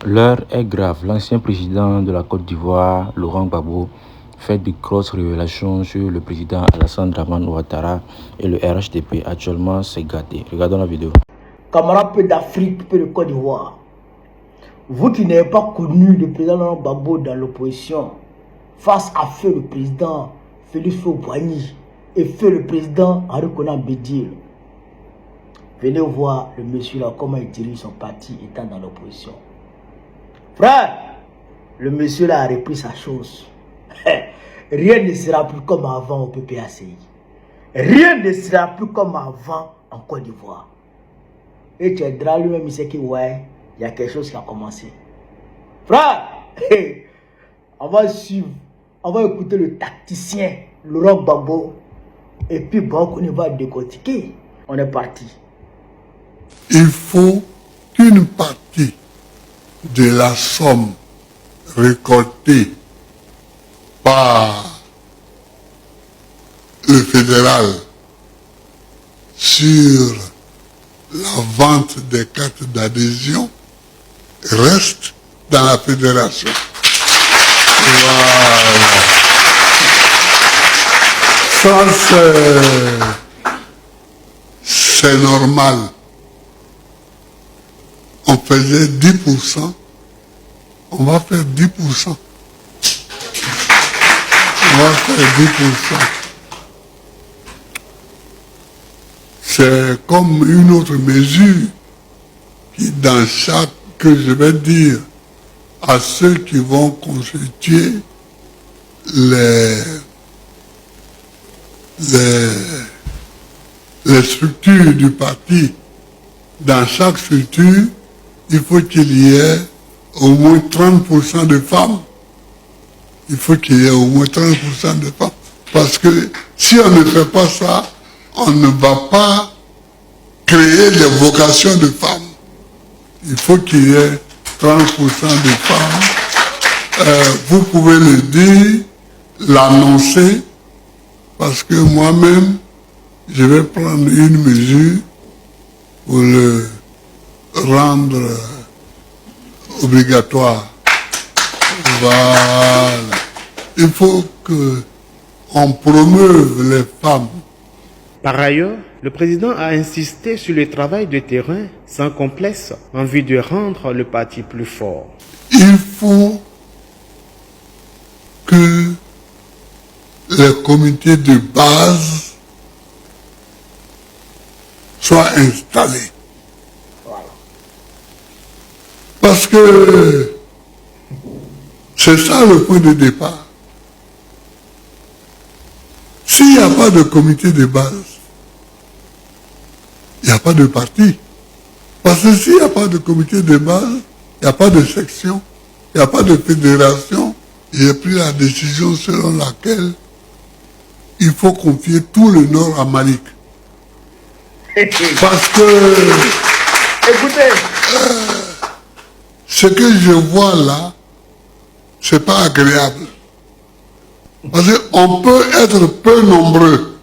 L'heure est grave. L'ancien président de la Côte d'Ivoire, Laurent Gbagbo, fait de grosses révélations sur le président Alassane Dramane Ouattara et le RHDP. Actuellement, c'est gâté. Regardons la vidéo. Camarades peu d'Afrique, peu de Côte d'Ivoire. Vous qui n'avez pas connu le président Laurent Gbagbo dans l'opposition, face à feu le président Félix Houphouët-Boigny et feu le président Henri Konan Bédié, venez voir le monsieur là, comment il dirige son parti étant dans l'opposition. Frère, le monsieur là a repris sa chose. Rien ne sera plus comme avant au PPACI. Rien ne sera plus comme avant en Côte d'Ivoire. Et tu es drôle lui-même, il sait que ouais, il y a quelque chose qui a commencé. Frère, on va suivre, on va écouter le tacticien Laurent Gbagbo. Et puis bon, on va décortiquer. On est parti. Il faut qu'une partie de la somme récoltée par le fédéral sur la vente des cartes d'adhésion reste dans la fédération. Voilà. Ça, c'est normal. On faisait 10%, on va faire 10%. On va faire 10%. C'est comme une autre mesure qui, dans chaque, que je vais dire à ceux qui vont constituer les structures du parti, dans chaque structure, il faut qu'il y ait au moins 30% de femmes. Il faut qu'il y ait au moins 30% de femmes. Parce que si on ne fait pas ça, on ne va pas créer les vocations de femmes. Il faut qu'il y ait 30% de femmes. Vous pouvez le dire, l'annoncer, parce que moi-même, je vais prendre une mesure pour le rendre obligatoire. Voilà. Il faut qu'on promeuve les femmes. Par ailleurs, le président a insisté sur le travail de terrain sans complexe en vue de rendre le parti plus fort. Il faut que les comités de base soient installés. Parce que c'est ça le point de départ. S'il n'y a pas de comité de base, il n'y a pas de parti. Parce que s'il n'y a pas de comité de base, il n'y a pas de section, il n'y a pas de fédération, il y a pris la décision selon laquelle il faut confier tout le Nord à Malik. Parce que... Écoutez, ce que je vois là, c'est pas agréable. Parce qu'on peut être peu nombreux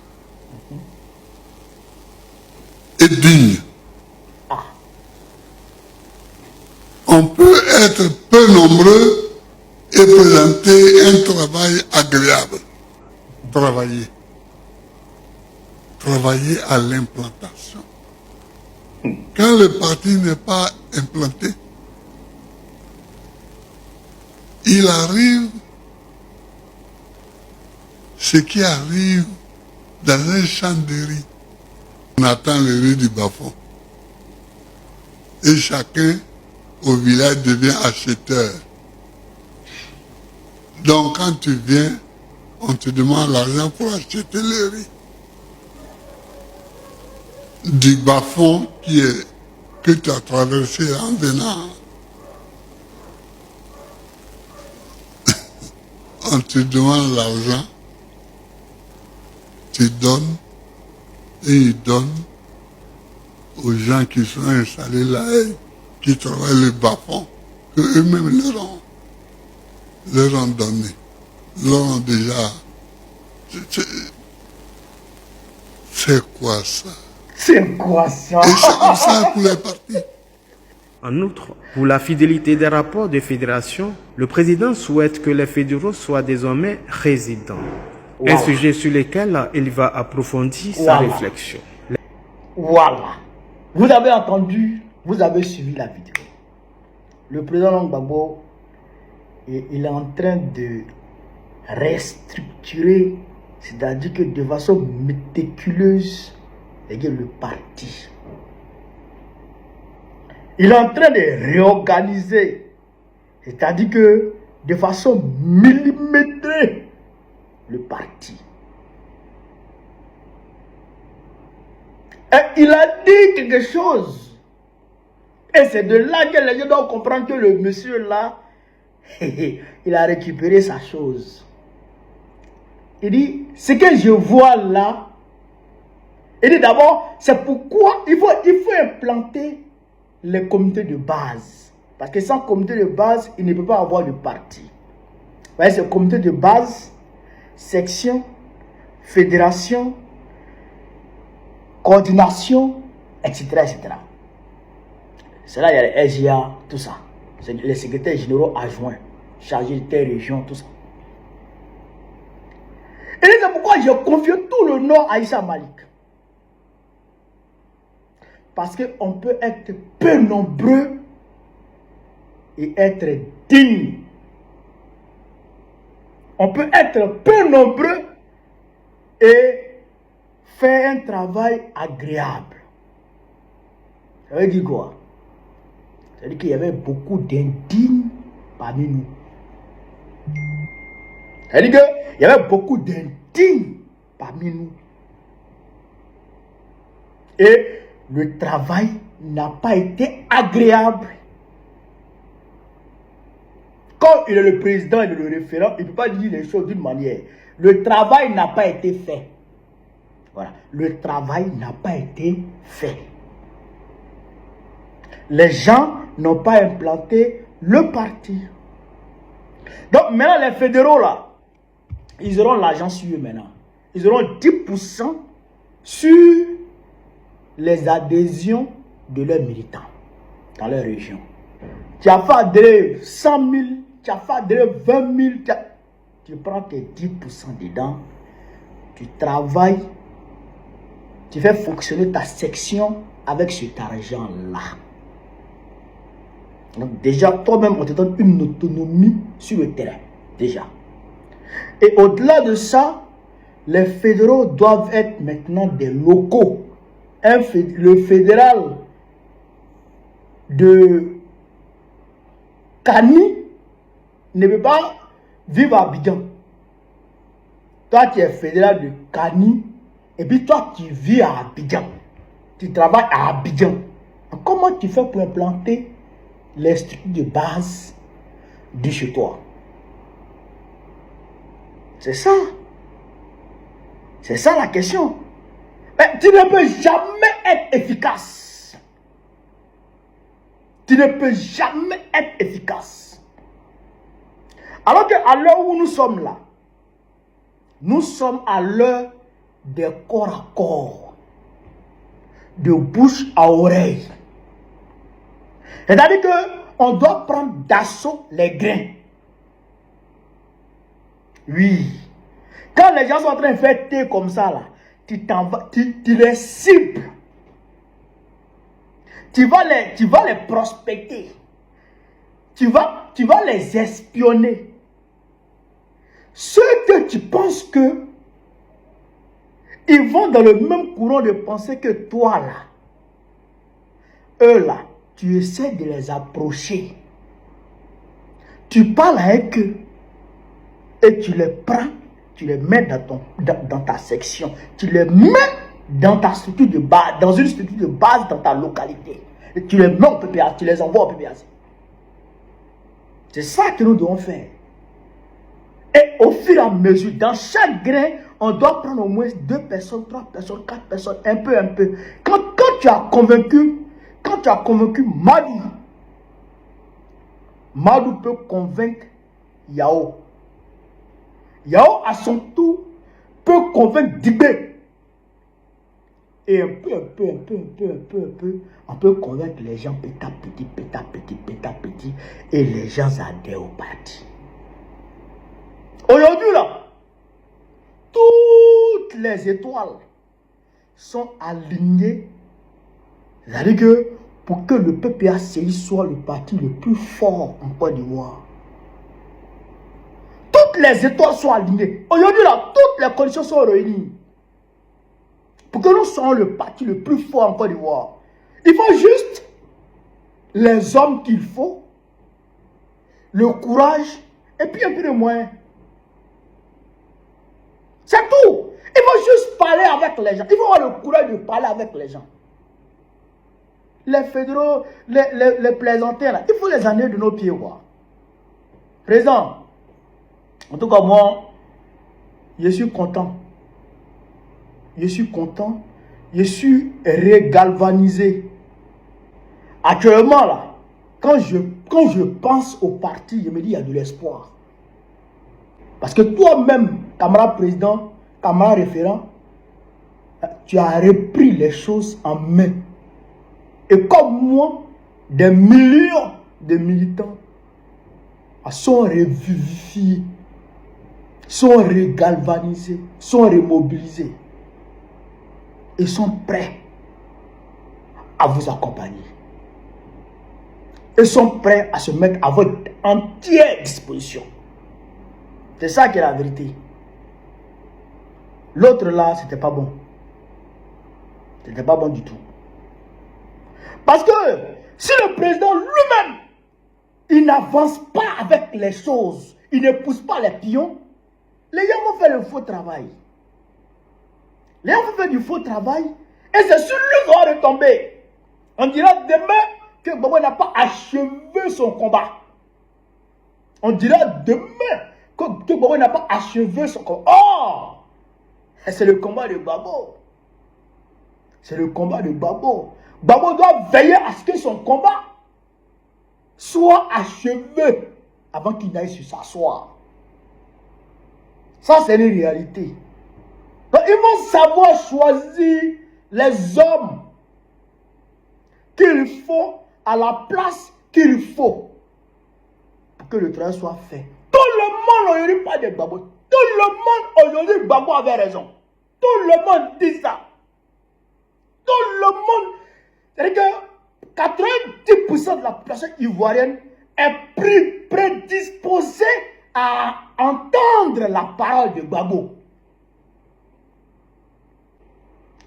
et digne. On peut être peu nombreux et présenter un travail agréable. Travailler. Travailler à l'implantation. Quand le parti n'est pas implanté, il arrive ce qui arrive dans un champ de riz. On attend le riz du bas-fond. Et chacun au village devient acheteur. Donc quand tu viens, on te demande l'argent pour acheter le riz. Du bas-fond que tu as traversé en venant. On te demande l'argent, tu donnes, et ils donnent aux gens qui sont installés là, qui travaillent le bas-fond, qu'eux-mêmes leur ont donné, leur ont déjà... C'est quoi ça? c'est quoi ça? Et c'est comme ça pour les partis. En outre, pour la fidélité des rapports de fédération, le président souhaite que les fédéraux soient désormais résidents. Wow. Un sujet sur lequel il va approfondir sa réflexion. Voilà. Vous avez entendu, vous avez suivi la vidéo. Le président Gbagbo, il est en train de restructurer, c'est-à-dire que de façon méticuleuse, le parti. Il est en train de réorganiser, c'est-à-dire que de façon millimétrée, le parti. Et il a dit quelque chose. Et c'est de là que les gens doivent comprendre que le monsieur là, il a récupéré sa chose. Il dit, ce que je vois là, il dit d'abord, c'est pourquoi il faut implanter les comités de base. Parce que sans comité de base, il ne peut pas avoir de parti. Vous voyez, c'est comité de base, section, fédération, coordination, etc. etc. C'est là il y a les SGA, tout ça. C'est les secrétaires généraux adjoints, chargés de telle région, tout ça. Et c'est pourquoi je confie tout le Nord à Issa Malik. Parce qu'on peut être peu nombreux et être digne. On peut être peu nombreux et faire un travail agréable. Ça veut dire quoi? Ça veut dire qu'il y avait beaucoup d'indignes parmi nous. Ça veut dire qu'il y avait beaucoup d'indignes parmi nous. Et le travail n'a pas été agréable. Quand il est le président et le référent, il ne peut pas dire les choses d'une manière. Le travail n'a pas été fait. Voilà. Le travail n'a pas été fait. Les gens n'ont pas implanté le parti. Donc maintenant les fédéraux là, ils auront l'argent sur eux maintenant. Ils auront 10% sur les adhésions de leurs militants dans leur région. Tu as fait adhérer 100 000, tu as fait adhérer 20 000, tu prends tes 10% dedans, tu travailles, tu fais fonctionner ta section avec cet argent-là. Donc déjà, toi-même, on te donne une autonomie sur le terrain, déjà. Et au-delà de ça, les fédéraux doivent être maintenant des locaux. Le fédéral de Kani ne peut pas vivre à Abidjan. Toi, tu es fédéral de Kani, et puis toi, tu vis à Abidjan. Tu travailles à Abidjan. Donc, comment tu fais pour implanter les structures de base de chez toi? C'est ça. C'est ça la question. Mais tu ne peux jamais être efficace. Tu ne peux jamais être efficace. Alors qu'à l'heure où nous sommes là, nous sommes à l'heure des corps à corps, de bouche à oreille. C'est-à-dire qu'on doit prendre d'assaut les grains. Oui. Quand les gens sont en train de faire thé comme ça, là, tu les cibles. Tu vas les prospecter. Tu vas les espionner. Ceux que tu penses que ils vont dans le même courant de pensée que toi là. Eux là, tu essaies de les approcher. Tu parles avec eux et tu les prends, tu les mets dans ta section. Tu les mets dans ta structure de base, dans une structure de base dans ta localité. Et tu les mets au PPAC, tu les envoies au PPAC. C'est ça que nous devons faire. Et au fur et à mesure, dans chaque grain, on doit prendre au moins 2 personnes, 3 personnes, 4 personnes, un peu. Quand tu as convaincu Madou, Madou peut convaincre Yao. Yao, à son tour, peut convaincre Dibé. Et un peu, on peut convaincre les gens petit à petit, et les gens adhèrent au parti. Aujourd'hui, là, toutes les étoiles sont alignées. C'est-à-dire que pour que le PPACI soit le parti le plus fort en Côte d'Ivoire, toutes les étoiles sont alignées. Aujourd'hui, là, toutes les conditions sont réunies. Pour que nous soyons le parti le plus fort en Côte d'Ivoire, il faut juste les hommes qu'il faut, le courage et puis un peu de moyens. C'est tout. Il faut juste parler avec les gens. Il faut avoir le courage de parler avec les gens. Les fédéraux, les plaisantins, là, il faut les amener de nos pieds. Quoi. Président, en tout cas, moi, je suis content. Je suis content. Je suis régalvanisé. Actuellement, là, quand je pense au parti, je me dis, il y a de l'espoir. Parce que toi-même, camarade président, camarade référent, tu as repris les choses en main. Et comme moi, des millions de militants sont revivifiés, sont regalvanisés, sont remobilisés. Ils sont prêts à vous accompagner. Ils sont prêts à se mettre à votre entière disposition. C'est ça qui est la vérité. L'autre là, c'était pas bon. C'était pas bon du tout. Parce que si le président lui-même, il n'avance pas avec les choses, il ne pousse pas les pions, les gens vont faire le faux travail. Les gens vont faire du faux travail et c'est sur lui qu'on va retomber. On dira demain que Gbagbo n'a pas achevé son combat. On dira demain que Gbagbo n'a pas achevé son combat. Oh! C'est le combat de Gbagbo. C'est le combat de Gbagbo. Gbagbo doit veiller à ce que son combat soit achevé avant qu'il n'aille se s'asseoir. Ça, c'est une réalité. Donc, ils vont savoir choisir les hommes qu'il faut à la place qu'il faut pour que le travail soit fait. Tout le monde aujourd'hui parle de Gbagbo. Tout le monde aujourd'hui, Gbagbo avait raison. Tout le monde dit ça. Tout le monde. C'est-à-dire que 90% de la population ivoirienne est prédisposée à entendre la parole de Gbagbo.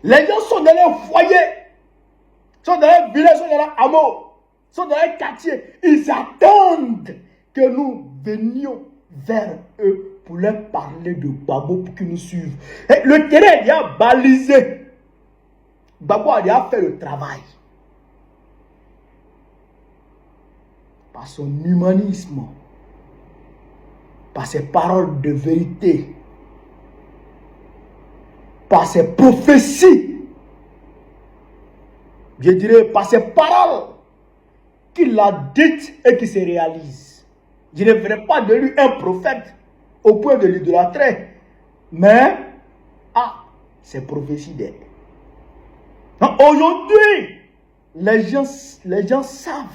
Les gens sont dans leur foyer, sont dans leur village, sont dans leur hameau, sont dans leur quartier. Ils attendent que nous venions vers eux pour leur parler de Gbagbo pour qu'ils nous suivent. Et le terrain est déjà balisé. Gbagbo a déjà fait le travail. Par son humanisme, par ses paroles de vérité, par ses prophéties, je dirais par ses paroles qu'il a dites et qui se réalisent. Je ne ferai pas de lui un prophète au point de l'idolâtrer, mais ses prophéties d'aide. Aujourd'hui, les gens savent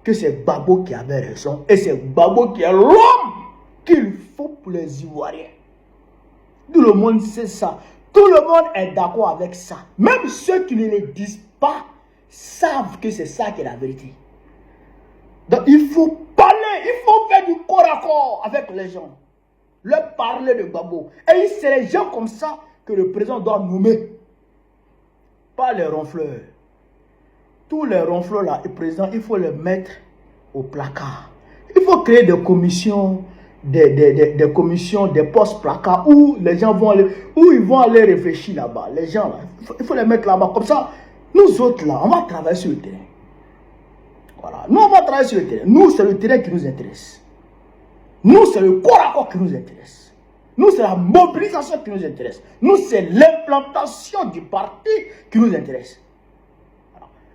que c'est Gbagbo qui avait raison et c'est Gbagbo qui est l'homme qu'il faut pour les Ivoiriens. Tout le monde sait ça. Tout le monde est d'accord avec ça. Même ceux qui ne le disent pas savent que c'est ça qui est la vérité. Donc il faut parler, il faut faire du corps à corps avec les gens. Leur parler de Gbagbo. Et c'est les gens comme ça que le président doit nommer. Pas les ronfleurs. Tous les ronfleurs là, le président, il faut les mettre au placard. Il faut créer des commissions, des commissions, des postes placards où les gens vont aller, où ils vont aller réfléchir là-bas. Les gens là, il faut les mettre là-bas. Comme ça, nous autres là, on va travailler sur le terrain. Voilà. Nous, on va travailler sur le terrain. Nous, c'est le terrain qui nous intéresse. Nous, c'est le corps à corps qui nous intéresse. Nous, c'est la mobilisation qui nous intéresse. Nous, c'est l'implantation du parti qui nous intéresse.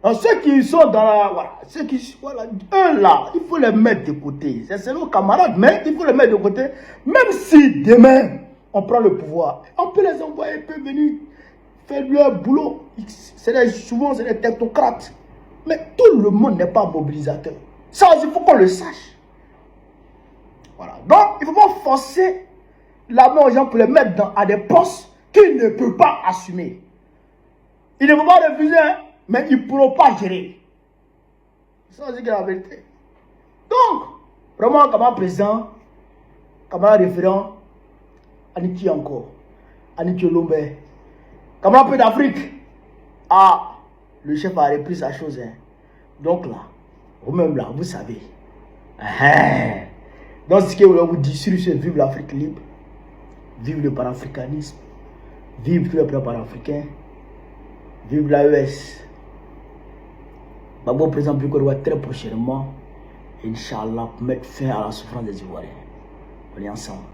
Alors, ceux qui sont dans la... Voilà, ceux qui... Voilà, eux là, il faut les mettre de côté. C'est nos camarades, mais il faut les mettre de côté. Même si demain, on prend le pouvoir, on peut les envoyer, ils peuvent venir fait leur boulot. Souvent, c'est des technocrates. Mais tout le monde n'est pas mobilisateur. Ça, il faut qu'on le sache. Voilà. Donc, il ne faut pas forcer la main aux gens pour les mettre à des postes qu'ils ne peuvent pas assumer. Ils ne peuvent pas refuser, hein, mais ils ne pourront pas gérer. C'est ça, c'est la vérité. Donc, vraiment, comme un président, comme un référent, Aniki encore, Aniki Lombe, comme un peu d'Afrique. Ah, le chef a repris sa chose. Hein. Donc là, vous-même là, vous savez. Donc, ce que je vous dire sur ce, vive l'Afrique libre, vive le panafricanisme, vive tous les peuples panafricains, vive l'AES. Gbagbo président Biko très prochainement, Inch'Allah, pour mettre fin à la souffrance des Ivoiriens. On est ensemble.